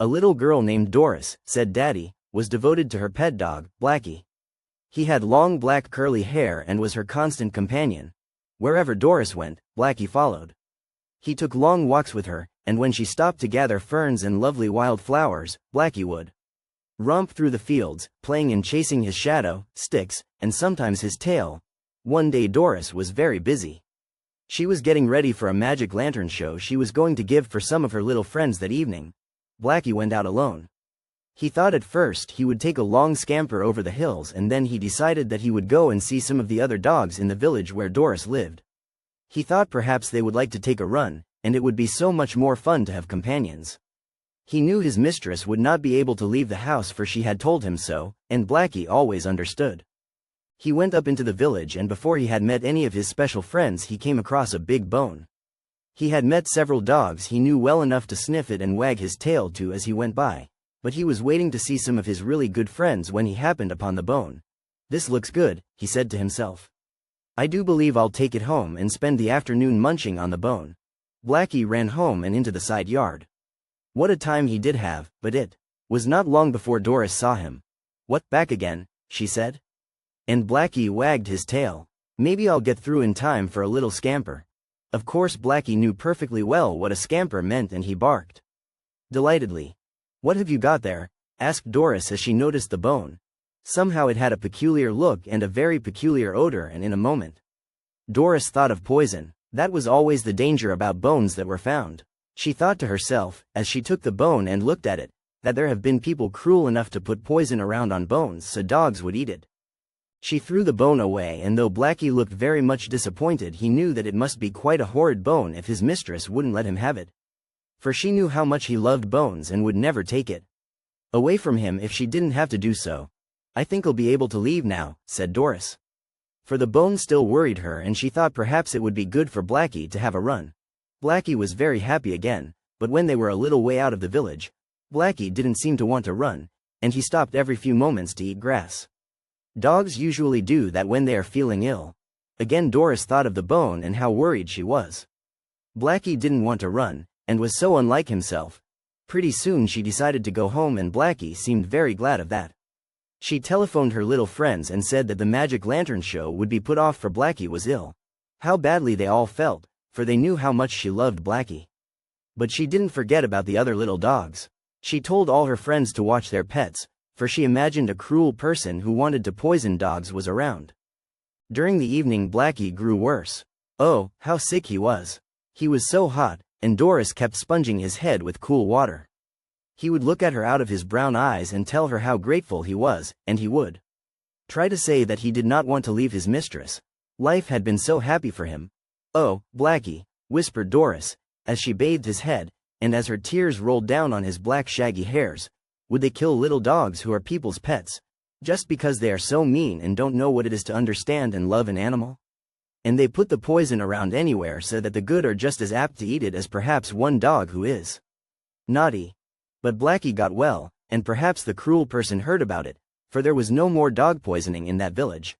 A little girl named Doris, said Daddy, was devoted to her pet dog, Blackie. He had long black curly hair and was her constant companion. Wherever Doris went, Blackie followed. He took long walks with her, and when she stopped to gather ferns and lovely wild flowers, Blackie would romp through the fields, playing and chasing his shadow, sticks, and sometimes his tail. One day Doris was very busy. She was getting ready for a magic lantern show she was going to give for some of her little friends that evening. Blackie went out alone. He thought at first he would take a long scamper over the hills, and then he decided that he would go and see some of the other dogs in the village where Doris lived. He thought perhaps they would like to take a run, and it would be so much more fun to have companions. He knew his mistress would not be able to leave the house, for she had told him so, and Blackie always understood. He went up into the village, and before he had met any of his special friends he came across a big bone. He had met several dogs he knew well enough to sniff it and wag his tail to as he went by, but he was waiting to see some of his really good friends when he happened upon the bone. "This looks good," he said to himself. "I do believe I'll take it home and spend the afternoon munching on the bone." Blackie ran home and into the side yard. What a time he did have, but it was not long before Doris saw him. "What, back again?" she said. And Blackie wagged his tail. "Maybe I'll get through in time for a little scamper." Of course Blackie knew perfectly well what a scamper meant, and he barked delightedly. "What have you got there?" asked Doris as she noticed the bone. Somehow it had a peculiar look and a very peculiar odor, and in a moment Doris thought of poison. That was always the danger about bones that were found. She thought to herself, as she took the bone and looked at it, that there have been people cruel enough to put poison around on bones so dogs would eat it. She threw the bone away, and though Blackie looked very much disappointed, he knew that it must be quite a horrid bone if his mistress wouldn't let him have it. For she knew how much he loved bones and would never take it away from him if she didn't have to do so. "I think I'll be able to leave now," said Doris. For the bone still worried her, and she thought perhaps it would be good for Blackie to have a run. Blackie was very happy again, but when they were a little way out of the village, Blackie didn't seem to want to run, and he stopped every few moments to eat grass. Dogs usually do that when they are feeling ill. Again Doris thought of the bone and how worried she was. Blackie didn't want to run, and was so unlike himself. Pretty soon she decided to go home, and Blackie seemed very glad of that. She telephoned her little friends and said that the magic lantern show would be put off for Blackie was ill. How badly they all felt, for they knew how much she loved Blackie. But she didn't forget about the other little dogs. She told all her friends to watch their pets, for she imagined a cruel person who wanted to poison dogs was around. During the evening Blackie grew worse. Oh, how sick he was. He was so hot, and Doris kept sponging his head with cool water. He would look at her out of his brown eyes and tell her how grateful he was, and he would try to say that he did not want to leave his mistress. Life had been so happy for him. "Oh, Blackie," whispered Doris, as she bathed his head, and as her tears rolled down on his black shaggy hairs, "would they kill little dogs who are people's pets, just because they are so mean and don't know what it is to understand and love an animal? And they put the poison around anywhere so that the good are just as apt to eat it as perhaps one dog who is naughty." But Blackie got well, and perhaps the cruel person heard about it, for there was no more dog poisoning in that village.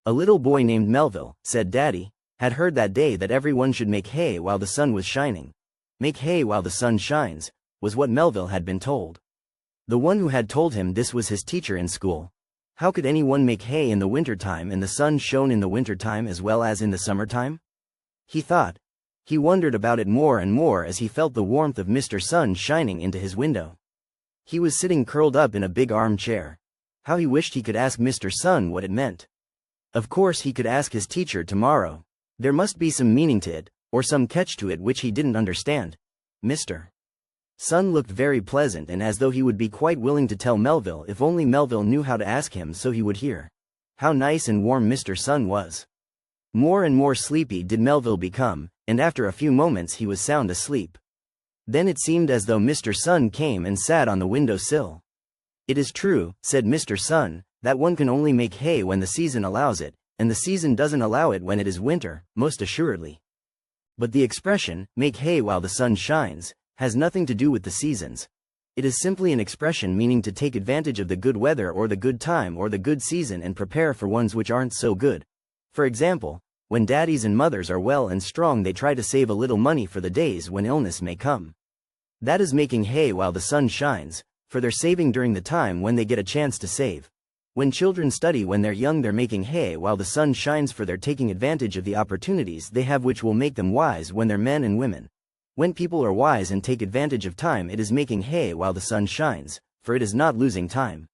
A little boy named Melville, said Daddy, had heard that day that everyone should make hay while the sun was shining. "Make hay while the sun shines," was what Melville had been told. The one who had told him this was his teacher in school. How could anyone make hay in the wintertime, and the sun shone in the wintertime as well as in the summertime? He thought. He wondered about it more and more as he felt the warmth of Mr. Sun shining into his window. He was sitting curled up in a big armchair. How he wished he could ask Mr. Sun what it meant. Of course he could ask his teacher tomorrow. There must be some meaning to it, or some catch to it which he didn't understand. Mr. Sun looked very pleasant, and as though he would be quite willing to tell Melville if only Melville knew how to ask him so he would hear. How nice and warm Mr. Sun was. More and more sleepy did Melville become, and after a few moments he was sound asleep. Then it seemed as though Mr. Sun came and sat on the window sill. "It is true," said Mr. Sun, "that one can only make hay when the season allows it, and the season doesn't allow it when it is winter, most assuredly. But the expression, 'make hay while the sun shines,' has nothing to do with the seasons. It is simply an expression meaning to take advantage of the good weather or the good time or the good season and prepare for ones which aren't so good. For example, when daddies and mothers are well and strong, they try to save a little money for the days when illness may come. That is making hay while the sun shines, for they're saving during the time when they get a chance to save. When children study when they're young, they're making hay while the sun shines, for they're taking advantage of the opportunities they have, which will make them wise when they're men and women. When people are wise and take advantage of time, it is making hay while the sun shines, for it is not losing time.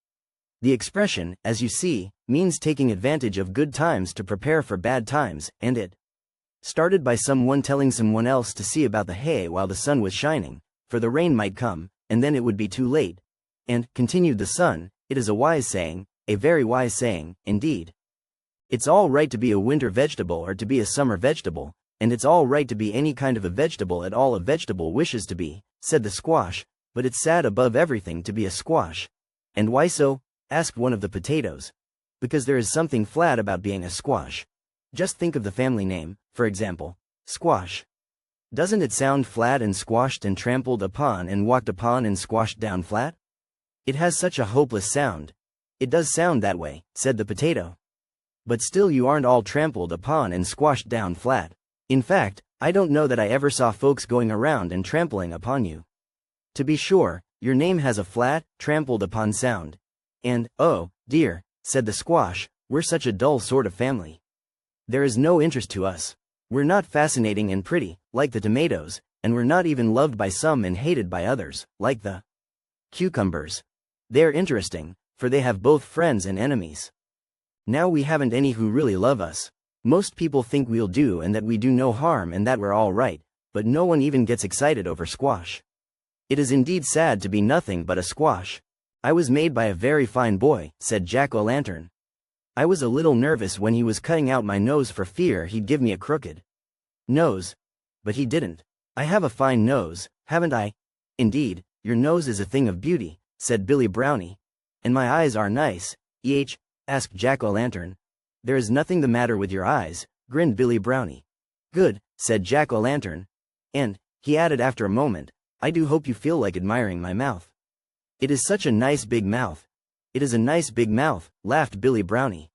The expression, as you see, means taking advantage of good times to prepare for bad times, and it started by someone telling someone else to see about the hay while the sun was shining, for the rain might come, and then it would be too late. And, continued the son, it is a wise saying, a very wise saying, indeed. It's all right to be a winter vegetable or to be a summer vegetable, and it's all right to be any kind of a vegetable at all a vegetable wishes to be, said the squash, but it's sad above everything to be a squash. And why so? Asked one of the potatoes. Because there is something flat about being a squash. Just think of the family name, for example, Squash. Doesn't it sound flat and squashed and trampled upon and walked upon and squashed down flat? It has such a hopeless sound. It does sound that way, said the potato. But still you aren't all trampled upon and squashed down flat. In fact, I don't know that I ever saw folks going around and trampling upon you. To be sure, your name has a flat, trampled upon sound. And, oh, dear, said the squash, we're such a dull sort of family. There is no interest to us. We're not fascinating and pretty, like the tomatoes, and we're not even loved by some and hated by others, like the cucumbers. They're interesting, for they have both friends and enemies. Now we haven't any who really love us. Most people think we'll do and that we do no harm and that we're all right, but no one even gets excited over squash. It is indeed sad to be nothing but a squash. I was made by a very fine boy, said Jack-o'-lantern. I was a little nervous when he was cutting out my nose for fear he'd give me a crooked nose. But he didn't. I have a fine nose, haven't I? Indeed, your nose is a thing of beauty, said Billy Brownie. And my eyes are nice, asked Jack-o'-lantern. There is nothing the matter with your eyes, grinned Billy Brownie. Good, said Jack-o'-lantern. And, he added after a moment, I do hope you feel like admiring my mouth. It is such a nice big mouth. It is a nice big mouth, laughed Billy Brownie.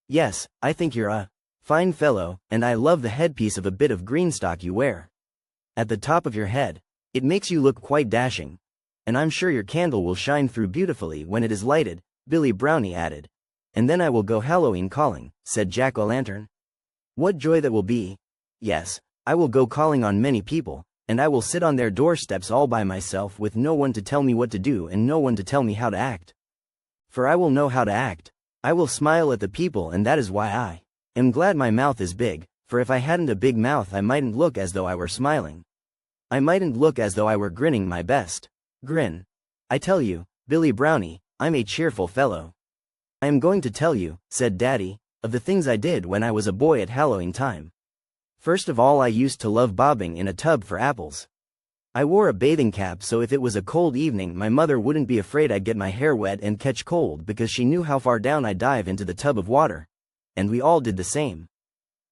Yes, I think you're a fine fellow, and I love the headpiece of a bit of greenstock you wear at the top of your head. It makes you look quite dashing. And I'm sure your candle will shine through beautifully when it is lighted, Billy Brownie added. And then I will go Halloween calling, said Jack-o'-lantern. What joy that will be! Yes, I will go calling on many people, and I will sit on their doorsteps all by myself with no one to tell me what to do and no one to tell me how to act. For I will know how to act. I will smile at the people, and that is why I am glad my mouth is big, for if I hadn't a big mouth I mightn't look as though I were smiling. I mightn't look as though I were grinning my best grin. I tell you, Billy Brownie, I'm a cheerful fellow. I am going to tell you, said Daddy, of the things I did when I was a boy at Halloween time. First of all, I used to love bobbing in a tub for apples. I wore a bathing cap so if it was a cold evening my mother wouldn't be afraid I'd get my hair wet and catch cold because she knew how far down I'd dive into the tub of water. And we all did the same.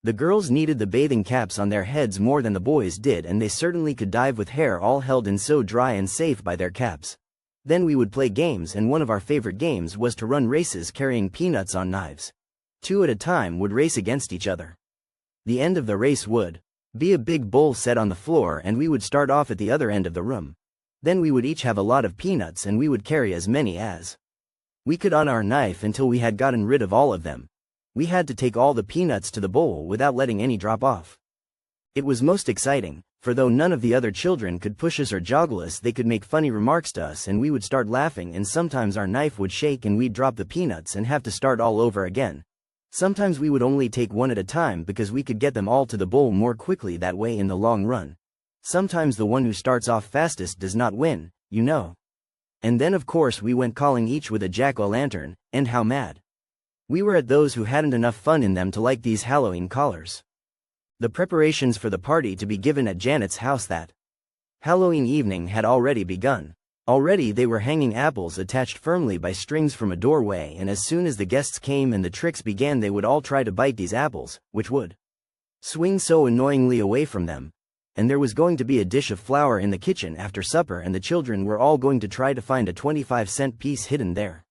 The girls needed the bathing caps on their heads more than the boys did, and they certainly could dive with hair all held in so dry and safe by their caps. Then we would play games, and one of our favorite games was to run races carrying peanuts on knives. 2 at a time would race against each other. The end of the race would be a big bowl set on the floor, and we would start off at the other end of the room. Then we would each have a lot of peanuts and we would carry as many as we could on our knife until we had gotten rid of all of them. We had to take all the peanuts to the bowl without letting any drop off. It was most exciting, for though none of the other children could push us or joggle us, they could make funny remarks to us and we would start laughing, and sometimes our knife would shake and we'd drop the peanuts and have to start all over again. Sometimes we would only take one at a time because we could get them all to the bowl more quickly that way in the long run. Sometimes the one who starts off fastest does not win, you know. And then of course we went calling each with a jack-o'-lantern, and how mad we were at those who hadn't enough fun in them to like these Halloween callers. The preparations for the party to be given at Janet's house that Halloween evening had already begun. Already they were hanging apples attached firmly by strings from a doorway, and as soon as the guests came and the tricks began they would all try to bite these apples, which would swing so annoyingly away from them. And there was going to be a dish of flour in the kitchen after supper, and the children were all going to try to find a 25-cent piece hidden there.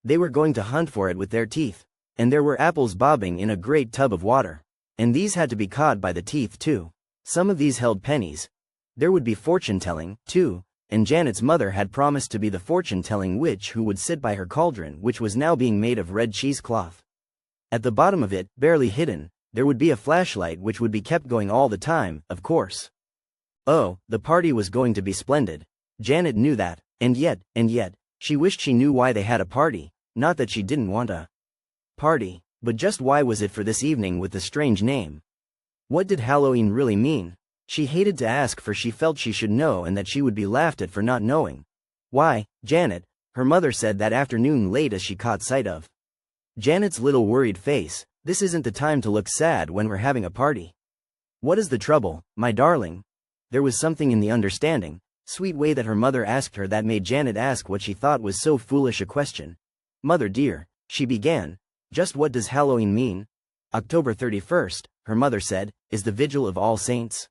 They were going to hunt for it with their teeth. And there were apples bobbing in a great tub of water. And these had to be caught by the teeth too. Some of these held pennies. There would be fortune-telling, too, and Janet's mother had promised to be the fortune-telling witch who would sit by her cauldron, which was now being made of red cheesecloth. At the bottom of it, barely hidden, there would be a flashlight which would be kept going all the time, of course. Oh, the party was going to be splendid. Janet knew that, and yet, she wished she knew why they had a party, not that she didn't want a party, but just why was it for this evening with the strange name? What did Halloween really mean? She hated to ask, for she felt she should know and that she would be laughed at for not knowing. Why, Janet, her mother said that afternoon late as she caught sight of Janet's little worried face, this isn't the time to look sad when we're having a party. What is the trouble, my darling? There was something in the understanding, sweet way that her mother asked her that made Janet ask what she thought was so foolish a question. Mother dear, she began, just what does Halloween mean? October 31st, her mother said, is the vigil of All Saints'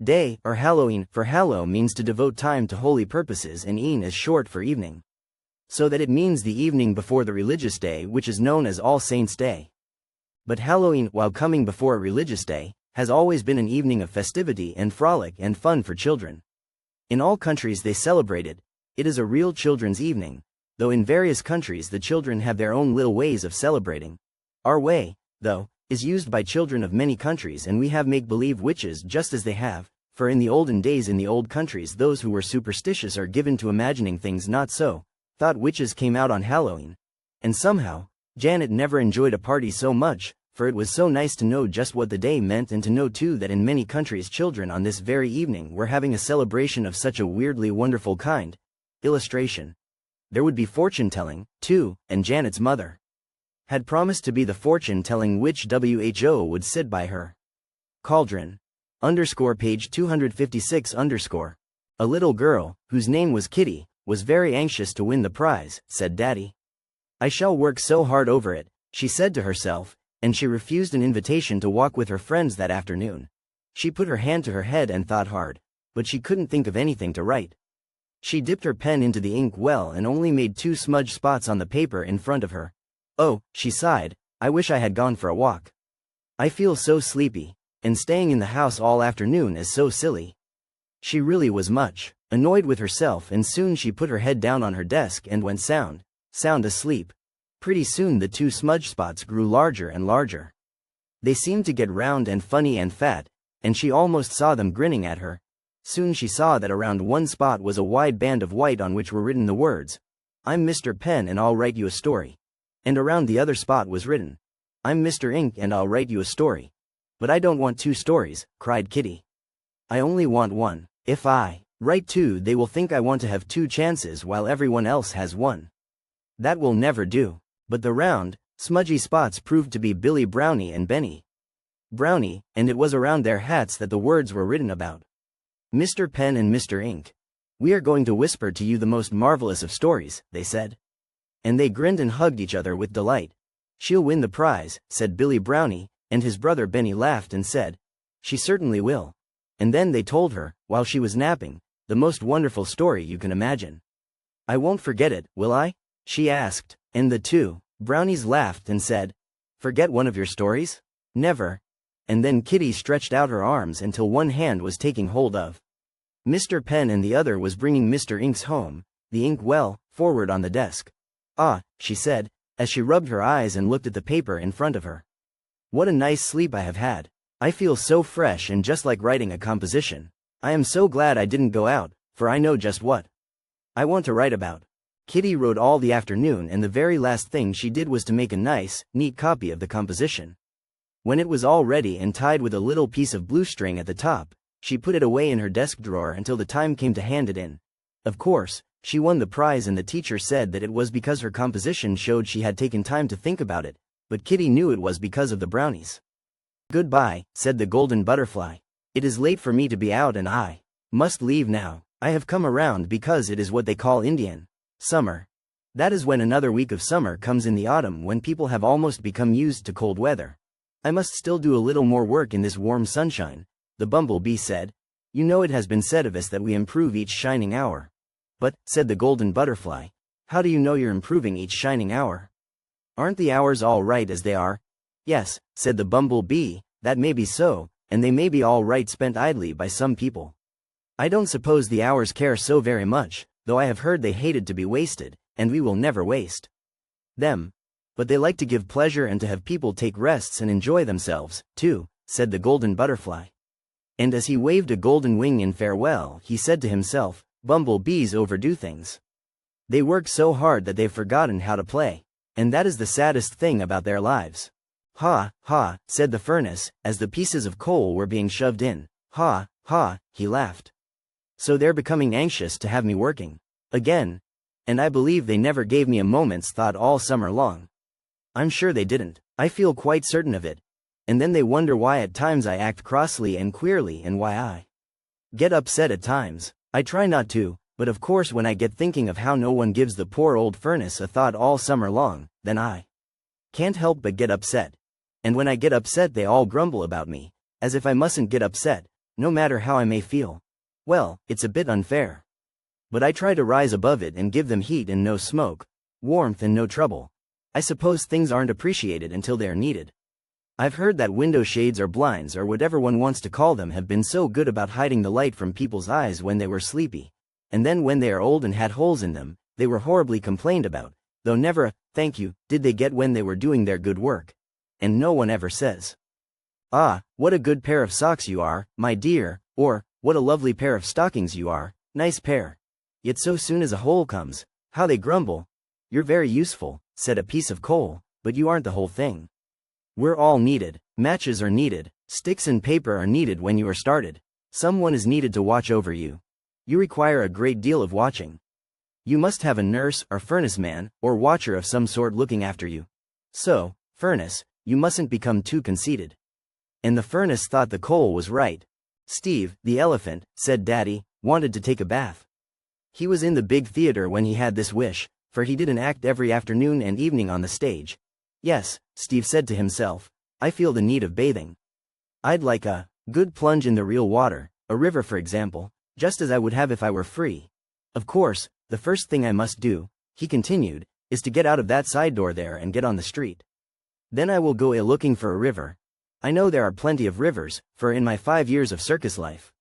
Day, or Halloween, for hallow means to devote time to holy purposes, and een is short for evening. So that it means the evening before the religious day, which is known as All Saints' Day. But Halloween, while coming before a religious day, has always been an evening of festivity and frolic and fun for children. In all countries they celebrate it. It is a real children's evening, though in various countries the children have their own little ways of celebrating. Our way, though, is used by children of many countries, and we have make-believe witches just as they have, for in the olden days in the old countries those who were superstitious are given to imagining things not so, thought witches came out on Halloween. And somehow, Janet never enjoyed a party so much, for it was so nice to know just what the day meant, and to know too that in many countries children on this very evening were having a celebration of such a weirdly wonderful kind. Illustration. There would be fortune-telling, too, and Janet's mother had promised to be the fortune-telling witch who would sit by her cauldron. Page 256 A little girl, whose name was Kitty, was very anxious to win the prize, said Daddy. I shall work so hard over it, she said to herself, and she refused an invitation to walk with her friends that afternoon. She put her hand to her head and thought hard, but she couldn't think of anything to write. She dipped her pen into the ink well and only made 2 smudge spots on the paper in front of her. Oh, she sighed, I wish I had gone for a walk. I feel so sleepy, and staying in the house all afternoon is so silly. She really was much annoyed with herself, and soon she put her head down on her desk and went sound asleep. Pretty soon the 2 smudge spots grew larger and larger. They seemed to get round and funny and fat, and she almost saw them grinning at her. Soon she saw that around one spot was a wide band of white on which were written the words, I'm Mr. Pen and I'll write you a story. And around the other spot was written, I'm Mr. Ink and I'll write you a story. But I don't want 2 stories, cried Kitty. I only want 1. If I write 2, they will think I want to have 2 chances while everyone else has 1. That will never do. But the round, smudgy spots proved to be Billy Brownie and Benny Brownie, and it was around their hats that the words were written about. Mr. Pen and Mr. Ink. We are going to whisper to you the most marvelous of stories, they said. And they grinned and hugged each other with delight. She'll win the prize, said Billy Brownie, and his brother Benny laughed and said, she certainly will. And then they told her, while she was napping, the most wonderful story you can imagine. I won't forget it, will I? She asked, and the 2 Brownies laughed and said, forget one of your stories? Never. And then Kitty stretched out her arms until one hand was taking hold of Mr. Pen and the other was bringing Mr. Ink's home, the ink well, forward on the desk. Ah, she said, as she rubbed her eyes and looked at the paper in front of her. What a nice sleep I have had. I feel so fresh and just like writing a composition. I am so glad I didn't go out, for I know just what I want to write about. Kitty wrote all the afternoon, and the very last thing she did was to make a nice, neat copy of the composition. When it was all ready and tied with a little piece of blue string at the top, she put it away in her desk drawer until the time came to hand it in. Of course, she won the prize, and the teacher said that it was because her composition showed she had taken time to think about it, but Kitty knew it was because of the brownies. Goodbye, said the golden butterfly. It is late for me to be out and I must leave now. I have come around because it is what they call Indian summer. That is when another week of summer comes in the autumn, when people have almost become used to cold weather. I must still do a little more work in this warm sunshine, the bumblebee said. You know it has been said of us that we improve each shining hour. But, said the golden butterfly, how do you know you're improving each shining hour? Aren't the hours all right as they are? Yes, said the bumblebee, that may be so, and they may be all right spent idly by some people. I don't suppose the hours care so very much, though I have heard they hated to be wasted, and we will never waste them. But they like to give pleasure and to have people take rests and enjoy themselves, too, said the golden butterfly. And as he waved a golden wing in farewell, he said to himself, Bumblebees overdo things. They work so hard that they've forgotten how to play, and that is the saddest thing about their lives. Ha, ha, said the furnace, as the pieces of coal were being shoved in. Ha, ha, he laughed. So they're becoming anxious to have me working again. And I believe they never gave me a moment's thought all summer long. I'm sure they didn't. I feel quite certain of it. And then they wonder why at times I act crossly and queerly and why I get upset at times. I try not to, but of course when I get thinking of how no one gives the poor old furnace a thought all summer long, then I can't help but get upset. And when I get upset they all grumble about me, as if I mustn't get upset, no matter how I may feel. Well, it's a bit unfair. But I try to rise above it and give them heat and no smoke, warmth and no trouble. I suppose things aren't appreciated until they are needed. I've heard that window shades or blinds or whatever one wants to call them have been so good about hiding the light from people's eyes when they were sleepy, and then when they are old and had holes in them, they were horribly complained about, though never a thank you did they get when they were doing their good work. And no one ever says, ah, what a good pair of socks you are, my dear, or, what a lovely pair of stockings you are, nice pair. Yet so soon as a hole comes, how they grumble. You're very useful, said a piece of coal, but you aren't the whole thing. We're all needed, matches are needed, sticks and paper are needed when you are started. Someone is needed to watch over you. You require a great deal of watching. You must have a nurse or furnace man, or watcher of some sort looking after you. So, furnace, you mustn't become too conceited. And the furnace thought the coal was right. Steve, the elephant, said Daddy, wanted to take a bath. He was in the big theater when he had this wish, for he did an act every afternoon and evening on the stage. Yes, Steve said to himself, I feel the need of bathing. I'd like a good plunge in the real water, a river for example, just as I would have if I were free. Of course, the first thing I must do, he continued, is to get out of that side door there and get on the street. Then I will go a-looking for a river. I know there are plenty of rivers, for in my 5 years of circus life,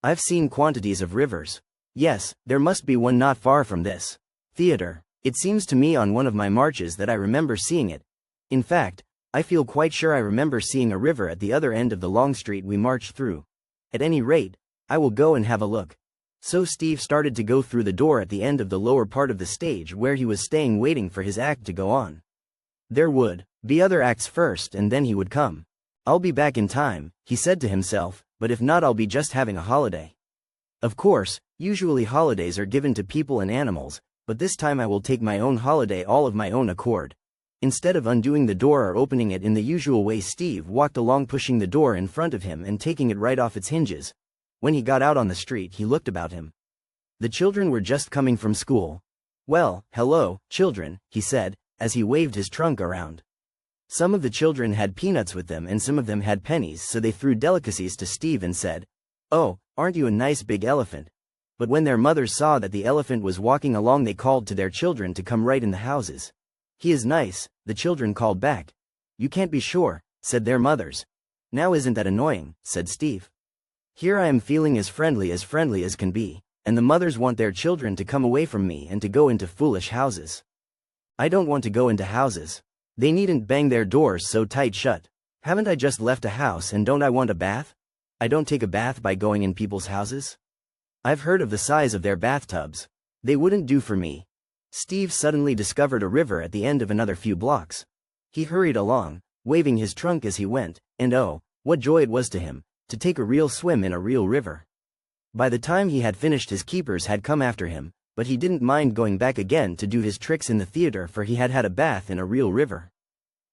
I've seen quantities of rivers. Yes, there must be one not far from this theater. It seems to me on one of my marches that I remember seeing it. In fact, I feel quite sure I remember seeing a river at the other end of the long street we marched through. At any rate, I will go and have a look. So Steve started to go through the door at the end of the lower part of the stage where he was staying waiting for his act to go on. There would be other acts first and then he would come. I'll be back in time, he said to himself, but if not I'll be just having a holiday. Of course, usually holidays are given to people and animals, but this time I will take my own holiday all of my own accord. Instead of undoing the door or opening it in the usual way, Steve walked along pushing the door in front of him and taking it right off its hinges. When he got out on the street he looked about him. The children were just coming from school. Well, hello, children, he said, as he waved his trunk around. Some of the children had peanuts with them and some of them had pennies, so they threw delicacies to Steve and said, "Oh, aren't you a nice big elephant?" But when their mothers saw that the elephant was walking along they called to their children to come right in the houses. "He is nice," the children called back. "You can't be sure," said their mothers. "Now isn't that annoying," said Steve. "Here I am feeling as friendly as can be, and the mothers want their children to come away from me and to go into foolish houses. I don't want to go into houses. They needn't bang their doors so tight shut. Haven't I just left a house and don't I want a bath? I don't take a bath by going in people's houses. I've heard of the size of their bathtubs. They wouldn't do for me." Steve suddenly discovered a river at the end of another few blocks. He hurried along, waving his trunk as he went, and oh, what joy it was to him, to take a real swim in a real river. By the time he had finished his keepers had come after him, but he didn't mind going back again to do his tricks in the theater for he had had a bath in a real river.